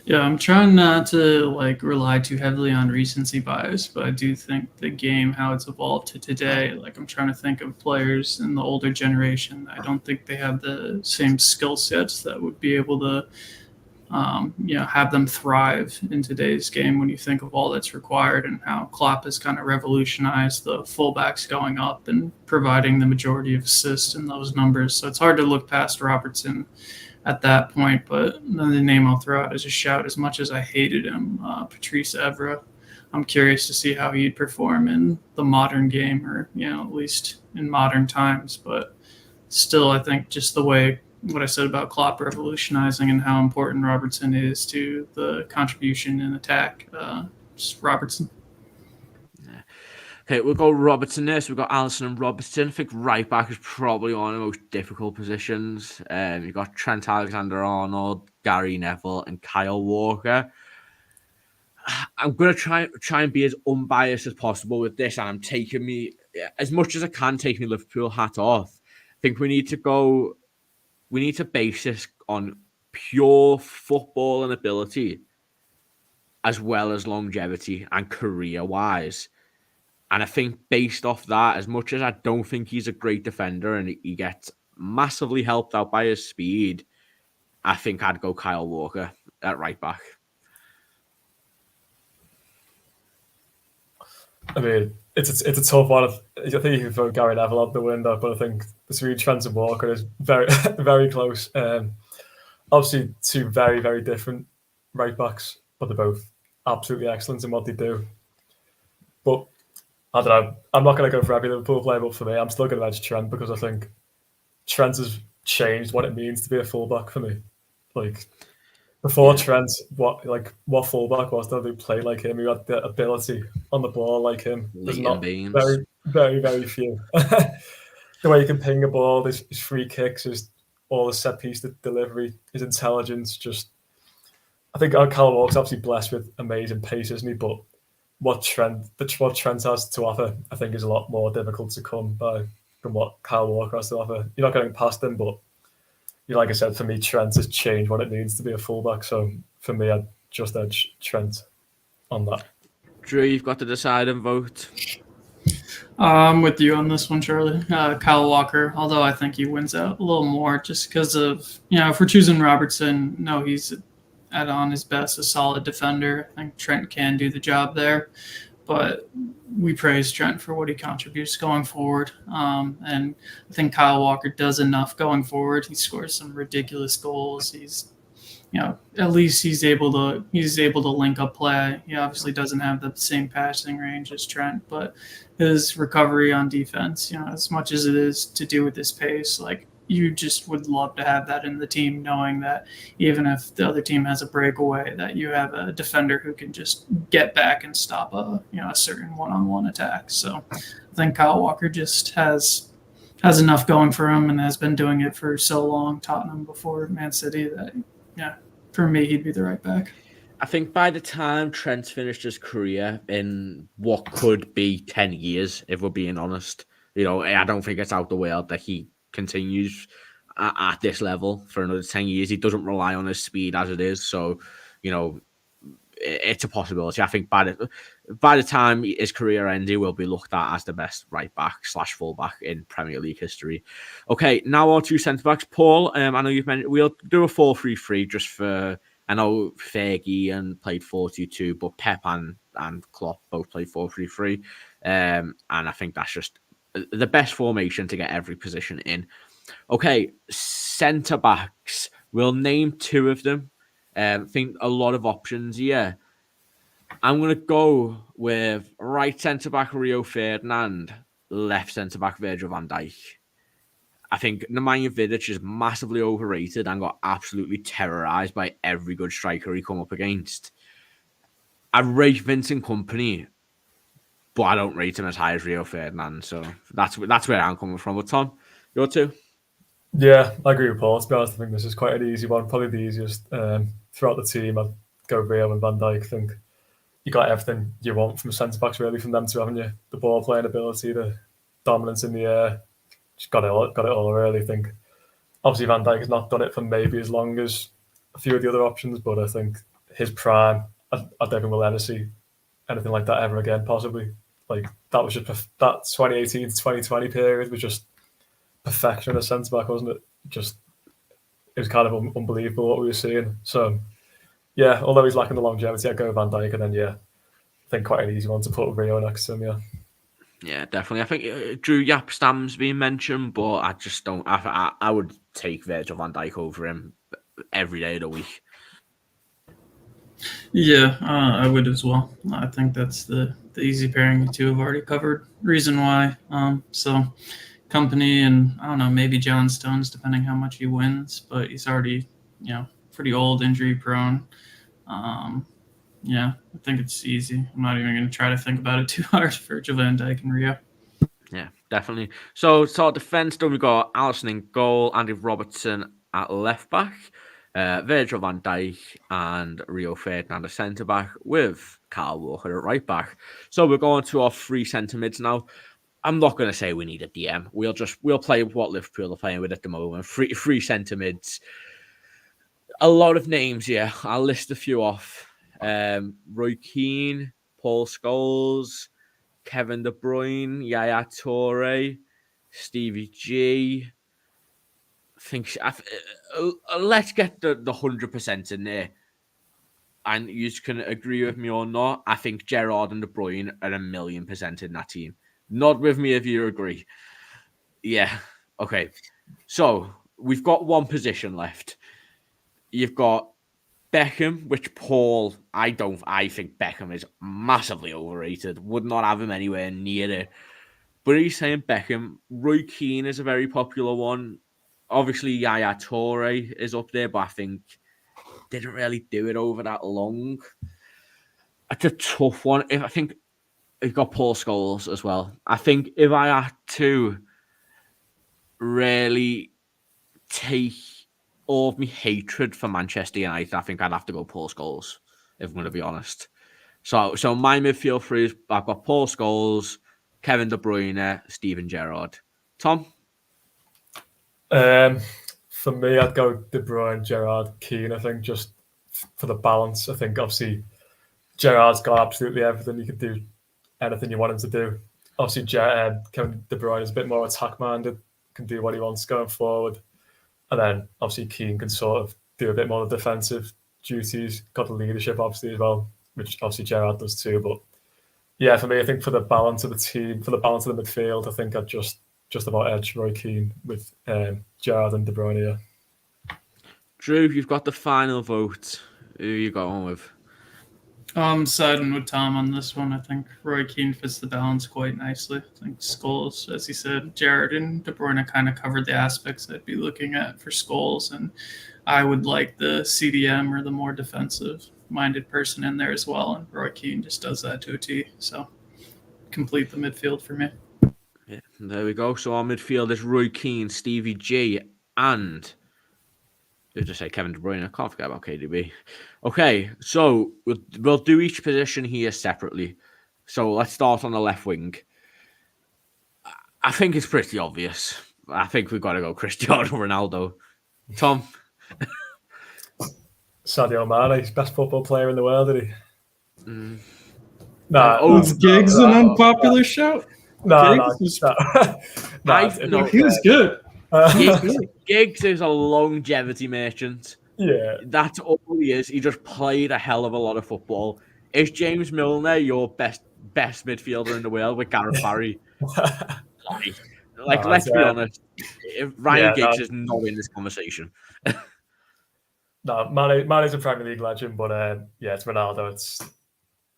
Yeah, I'm trying not to like rely too heavily on recency bias, but I do think the game, how it's evolved to today, like I'm trying to think of players in the older generation. I don't think they have the same skill sets that would be able to, have them thrive in today's game. When you think of all that's required and how Klopp has kind of revolutionized the fullbacks going up and providing the majority of assists in those numbers, so it's hard to look past Robertson at that point. But another name I'll throw out as a shout, as much as I hated him, Patrice Evra. I'm curious to see how he'd perform in the modern game, or at least in modern times. But still, I think just the way what I said about Klopp revolutionizing and how important Robertson is to the contribution in attack. Just Robertson. Okay, we'll go Robertson there. So we've got Alisson and Robertson. I think right back is probably one of the most difficult positions. You've got Trent Alexander-Arnold, Gary Neville, and Kyle Walker. I'm going to try and be as unbiased as possible with this, and I'm taking me, as much as I can, take my Liverpool hat off. I think we need to base this on pure football and ability, as well as longevity and career-wise. And I think based off that, as much as I don't think he's a great defender and he gets massively helped out by his speed, I think I'd go Kyle Walker at right back. I mean, it's a tough one. I think you can throw Gary Neville out the window, but I think between Trent and Walker is very, very close. Obviously, two very, very different right backs, but they're both absolutely excellent in what they do. But I don't know. I'm not going to go for every Liverpool player, but for me, I'm still going to edge Trent, because I think Trent has changed what it means to be a fullback for me. Like before Trent, what fullback was there who played like him, who had the ability on the ball like him? There's not very, very, very few. The way he can ping a ball, his free kicks, all the set piece delivery, his intelligence. Just, I think Callum Walker's obviously blessed with amazing pace, isn't he? But what Trent has to offer, I think, is a lot more difficult to come by than what Kyle Walker has to offer. You're not getting past him, but like I said, for me, Trent has changed what it means to be a fullback. So for me, I'd just edge Trent on that. Drew, you've got to decide and vote. I'm with you on this one, Charlie. Kyle Walker, although I think he wins out a little more just because of, if we're choosing Robertson, no, he's on his best, a solid defender. I think Trent can do the job there, but we praise Trent for what he contributes going forward. And I think Kyle Walker does enough going forward. He scores some ridiculous goals. He's, at least he's able to link up play. He obviously doesn't have the same passing range as Trent, but his recovery on defense, as much as it is to do with his pace, like, you just would love to have that in the team, knowing that even if the other team has a breakaway, that you have a defender who can just get back and stop a certain one-on-one attack. So I think Kyle Walker just has enough going for him and has been doing it for so long, Tottenham before Man City, that, for me, he'd be the right back. I think by the time Trent's finished his career in what could be 10 years, if we're being honest, I don't think it's out the world that he continues at this level for another 10 years. He doesn't rely on his speed as it is. So, it's a possibility. I think by the time his career ends, he will be looked at as the best right back / fullback in Premier League history. Okay, now on to centre backs. Paul, I know you've mentioned we'll do a 4-3-3 just for. I know Fergie and played 4-2-2, but Pep and Klopp both played 4-3-3, and I think that's just the best formation to get every position in. Okay, centre backs. We'll name two of them. Think a lot of options here. I'm going to go with right centre back Rio Ferdinand, left centre back Virgil van Dijk. I think Nemanja Vidic is massively overrated and got absolutely terrorised by every good striker he come up against. I rate Vincent Kompany, but I don't rate him as high as Rio Ferdinand. So that's where I'm coming from. But Tom, your two? Yeah, I agree with Paul. To be honest, I think this is quite an easy one, probably the easiest throughout the team. I'd go Rio and Van Dijk. I think you got everything you want from centre backs, really, from them two, haven't you? The ball playing ability, the dominance in the air. Just got it all, I really think. Obviously, Van Dijk has not done it for maybe as long as a few of the other options, but I think his prime, I don't think we'll ever see anything like that ever again, possibly. Like, that was just that 2018 to 2020 period was just perfection as centre back, wasn't it? Just, it was kind of unbelievable what we were seeing. So, yeah, although he's lacking the longevity, I'd go Van Dijk, and then, yeah, I think quite an easy one to put Rio next to him, yeah. Yeah, definitely. I think Drew Yapstam's been mentioned, but I just don't. I would take Virgil van Dijk over him every day of the week. Yeah, I would as well. I think that's the easy pairing you two have already covered. Reason why. So Company and I don't know, maybe John Stones, depending how much he wins, but he's already, pretty old, injury prone. Yeah, I think it's easy. I'm not even going to try to think about it too hard for Virgil van Dijk and Rio. Yeah, definitely. So defence, then we got Alisson in goal, Andy Robertson at left back, Virgil van Dijk and Rio Ferdinand at centre back, with Kyle Walker at right back. So we're going to our three centre mids now. I'm not going to say we need a DM. We'll play what Liverpool are playing with at the moment. Three centre mids. A lot of names here. I'll list a few off. Roy Keane, Paul Scholes, Kevin De Bruyne, Yaya Toure, Stevie G. Let's get the 100% in there. And you can agree with me or not. I think Gerrard and De Bruyne are 1,000,000% in that team. Nod with me if you agree. Yeah. Okay. So we've got one position left. You've got Beckham, which Paul, I think Beckham is massively overrated. Would not have him anywhere near it. But he's saying Beckham. Roy Keane is a very popular one. Obviously, Yaya Toure is up there, but I think didn't really do it over that long. It's a tough one. I think you've got Paul Scholes as well. I think if I had to really take all of my hatred for Manchester United, I think I'd have to go Paul Scholes, if I'm going to be honest. So my midfield three is I've got Paul Scholes, Kevin De Bruyne, Steven Gerrard. Tom? For me, I'd go De Bruyne, Gerrard, Keane, I think, just for the balance. I think, obviously, Gerrard's got absolutely everything. You can do anything you want him to do. Obviously, Kevin De Bruyne is a bit more attack-minded, can do what he wants going forward. And then, obviously, Keane can sort of do a bit more of the defensive duties. Got the leadership, obviously, as well, which obviously Gerrard does too. But, yeah, for me, I think for the balance of the team, for the balance of the midfield, I think I'd just about edge Roy Keane with Gerrard and De Bruyne, yeah. Drew, you've got the final vote. Who are you going with? I'm siding with Tom on this one. I think Roy Keane fits the balance quite nicely. I think Scholes, as he said, Gerrard and De Bruyne kind of covered the aspects I'd be looking at for Scholes, and I would like the CDM or the more defensive-minded person in there as well, and Roy Keane just does that to a T. So complete the midfield for me. Yeah, there we go. So our midfield is Roy Keane, Stevie G, and who'd just say Kevin De Bruyne? I can't forget about KDB. Okay, so we'll do each position here separately. So let's start on the left wing. I think it's pretty obvious. I think we've got to go Cristiano Ronaldo. Tom? Sadio Mane, he's best football player in the world, isn't he? Giggs an unpopular shout? No. He was good. Giggs is a longevity merchant. Yeah. That's all he is. He just played a hell of a lot of football. Is James Milner your best midfielder in the world with Gareth Barry? Let's be honest. Ryan Giggs is not in this conversation. No, Mane's a Premier League legend, but it's Ronaldo.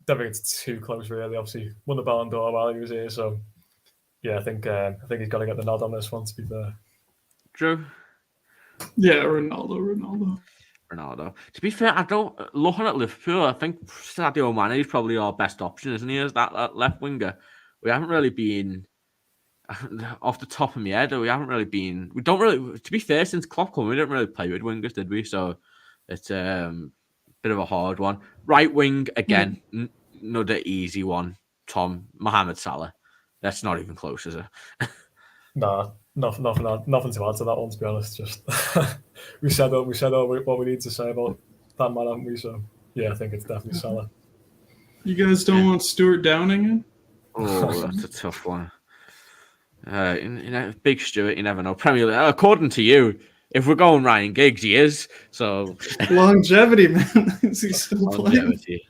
Don't think it's too close, really. Obviously, won the Ballon d'Or while he was here, so yeah, I think he's got to get the nod on this one. To be fair, Drew. Yeah, Ronaldo. To be fair, looking at Liverpool, I think Sadio Mane is probably our best option, isn't he? As that left winger, we haven't really been off the top of my head. We don't really. To be fair, since Klopp came, we didn't really play with wingers, did we? So it's a bit of a hard one. Right wing again, another easy one. Tom, Mohamed Salah. That's not even close, is it? Nah, nothing to add to that one. To be honest, just we said all what we need to say about that man, haven't we? So yeah, I think it's definitely Salah. You guys don't want Stuart Downing in? Oh, that's a tough one. Big Stuart, you never know. Premier League, according to you, if we're going Ryan Giggs, he is. So Longevity, man. Is he still playing? longevity.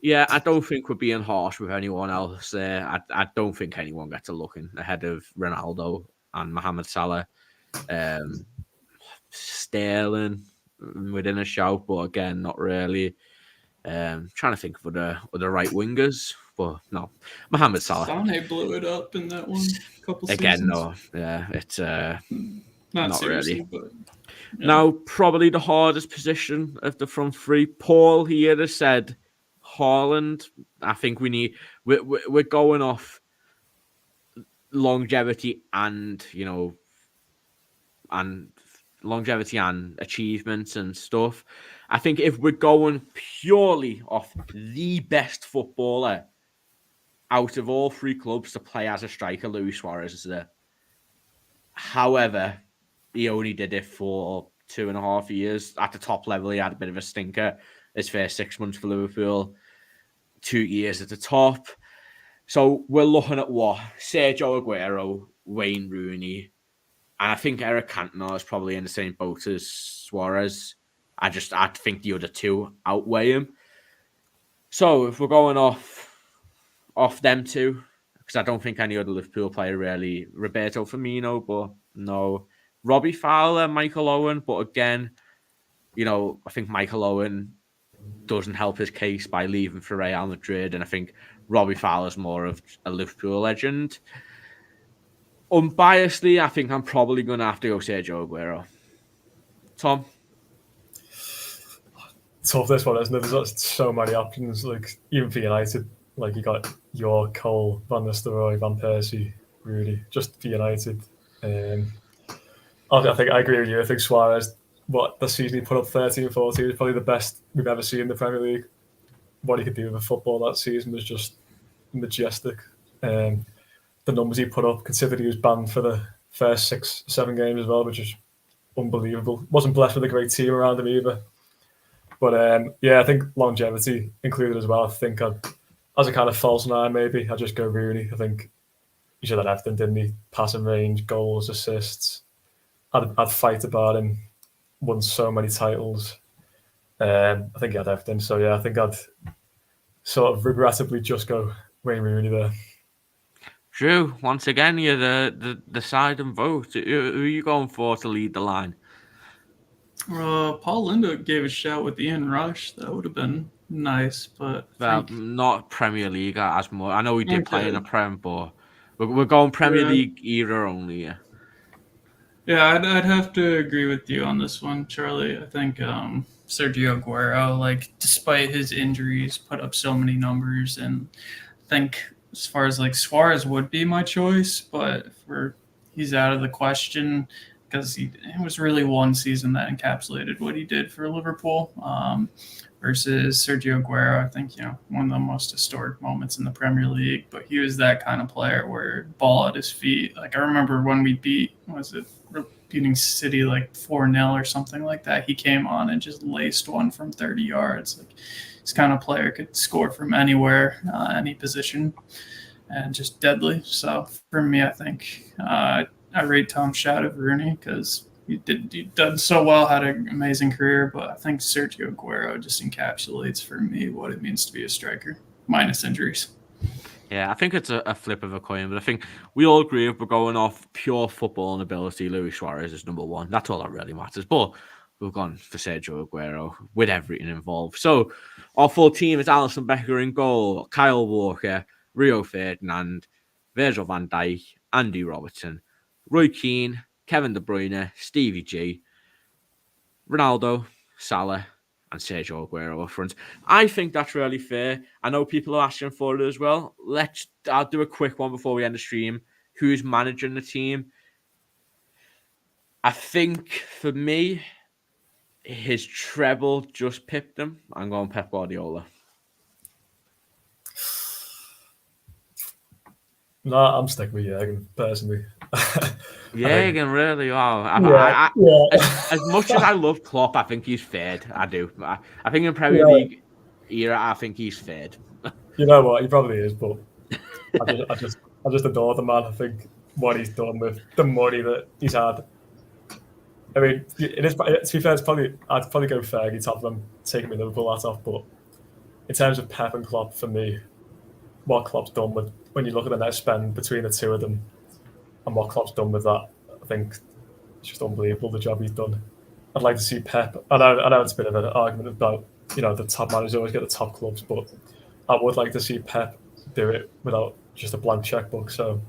Yeah, I don't think we're being harsh with anyone else there. I don't think anyone gets a look in ahead of Ronaldo and Mohamed Salah. Sterling within a shout, but again, not really. Trying to think of the right wingers, but no, Mohamed Salah. Sane blew it up in that one couple Again, seasons. no, yeah, it's Not really. seriously, but yeah. Now, probably the hardest position of the front three. Paul here has said Haaland. I think we're going off longevity and longevity and achievements and stuff. I think if we're going purely off the best footballer out of all three clubs to play as a striker, Luis Suarez is there. However, he only did it for 2.5 years. At the top level, he had a bit of a stinker. His first 6 months for Liverpool, 2 years at the top. So we're looking at what? Sergio Aguero, Wayne Rooney, and I think Eric Cantona is probably in the same boat as Suarez. I think the other two outweigh him. So if we're going off them two, because I don't think any other Liverpool player really, Roberto Firmino, but no, Robbie Fowler, Michael Owen, but again, I think Michael Owen doesn't help his case by leaving for Real Madrid, and I think Robbie Fowler's more of a Liverpool legend. Unbiasedly, I think I'm probably going to have to go Sergio Aguero. Tom? Tough this one, isn't it? There's so many options. Like even for United, like you got York, Cole, Van Nistelrooy, Van Persie, Rudy. Just for United, I think I agree with you. I think Suarez, the season he put up 13-14 is probably the best we've ever seen in the Premier League. What he could do with football that season was just majestic. The numbers he put up, considering he was banned for the first 6-7 games as well, which is unbelievable. Wasn't blessed with a great team around him either. But I think longevity included as well. I think as a kind of false nine, maybe I'd just go Rooney. I think he should have everything, didn't he? Passing range, goals, assists. I'd fight about him. Won so many titles. I think he had everything. So yeah, I think I'd sort of regrettably just go Wayne Rooney there. Drew, once again, you're the side and vote. Who are you going for to lead the line? Paul Linda gave a shout with Ian Rush. That would have been nice, but not Premier League as much. I know he did play in the Prem, but we're going Premier League era only. Yeah, I'd have to agree with you on this one, Charlie. I think Sergio Aguero, despite his injuries, put up so many numbers, and I think as far as Suarez would be my choice, but he's out of the question. Because it was really one season that encapsulated what he did for Liverpool versus Sergio Aguero. I think, one of the most historic moments in the Premier League. But he was that kind of player where ball at his feet. I remember when we beating City 4-0 or something like that. He came on and just laced one from 30 yards. This kind of player could score from anywhere, any position, and just deadly. So for me, I think I rate Tom's shout of Rooney because he did so well, had an amazing career, but I think Sergio Aguero just encapsulates for me what it means to be a striker, minus injuries. Yeah, I think it's a flip of a coin, but I think we all agree if we're going off pure football and ability, Luis Suarez is number one. That's all that really matters. But we've gone for Sergio Aguero with everything involved. So our full team is Alisson Becker in goal, Kyle Walker, Rio Ferdinand, Virgil van Dijk, Andy Robertson, Roy Keane, Kevin De Bruyne, Stevie G, Ronaldo, Salah, and Sergio Aguero up front. I think that's really fair. I know people are asking for it as well. I'll do a quick one before we end the stream. Who's managing the team? I think for me, his treble just pipped him. I'm going Pep Guardiola. No, I'm sticking with Jurgen, personally. Jurgen, really? Wow. As much as I love Klopp, I think he's fared. I do. I think in Premier League era, I think he's fared. You know what? He probably is, but I just adore the man. I think what he's done with the money that he's had. I mean, it is. To be fair, I'd probably go Fergie top of them, taking me Liverpool hat off. But in terms of Pep and Klopp, for me, what Klopp's done with when you look at the net spend between the two of them, and what Klopp's done with that, I think it's just unbelievable the job he's done. I'd like to see Pep. I know it's a bit of an argument about the top managers always get the top clubs, but I would like to see Pep do it without just a blank checkbook. So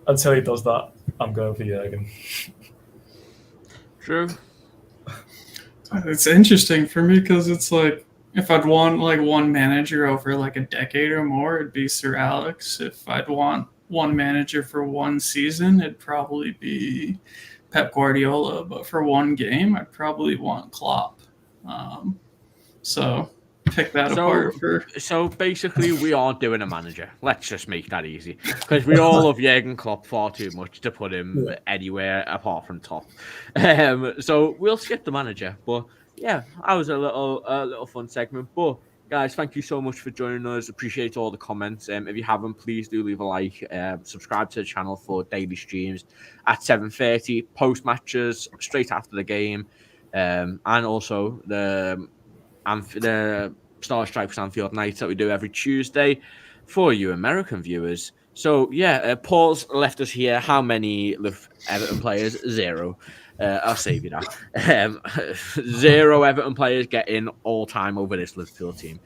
until he does that, I'm going for Jurgen. True. It's interesting for me because it's like if I'd want like one manager over like a decade or more, it'd be Sir Alex. If I'd want one manager for one season, it'd probably be Pep Guardiola. But for one game, I'd probably want Klopp. So pick that apart. So basically, we aren't doing a manager. Let's just make that easy because we all love Jurgen Klopp far too much to put him anywhere apart from top. So we'll skip the manager. But yeah, that was a little fun segment. But guys, thank you so much for joining us. Appreciate all the comments. If you haven't, please do leave a like. Subscribe to the channel for daily streams at 7:30, post matches straight after the game, and also the Star Stripes Anfield nights that we do every Tuesday for you American viewers. So yeah, Paul's left us here. How many Everton players? 0. I'll save you that. 0 Everton players get in all time over this Liverpool team.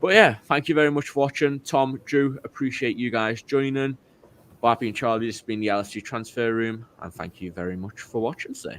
But yeah, thank you very much for watching. Tom, Drew, appreciate you guys joining. Barbie and Charlie, this has been the LSG Transfer Room, and thank you very much for watching today.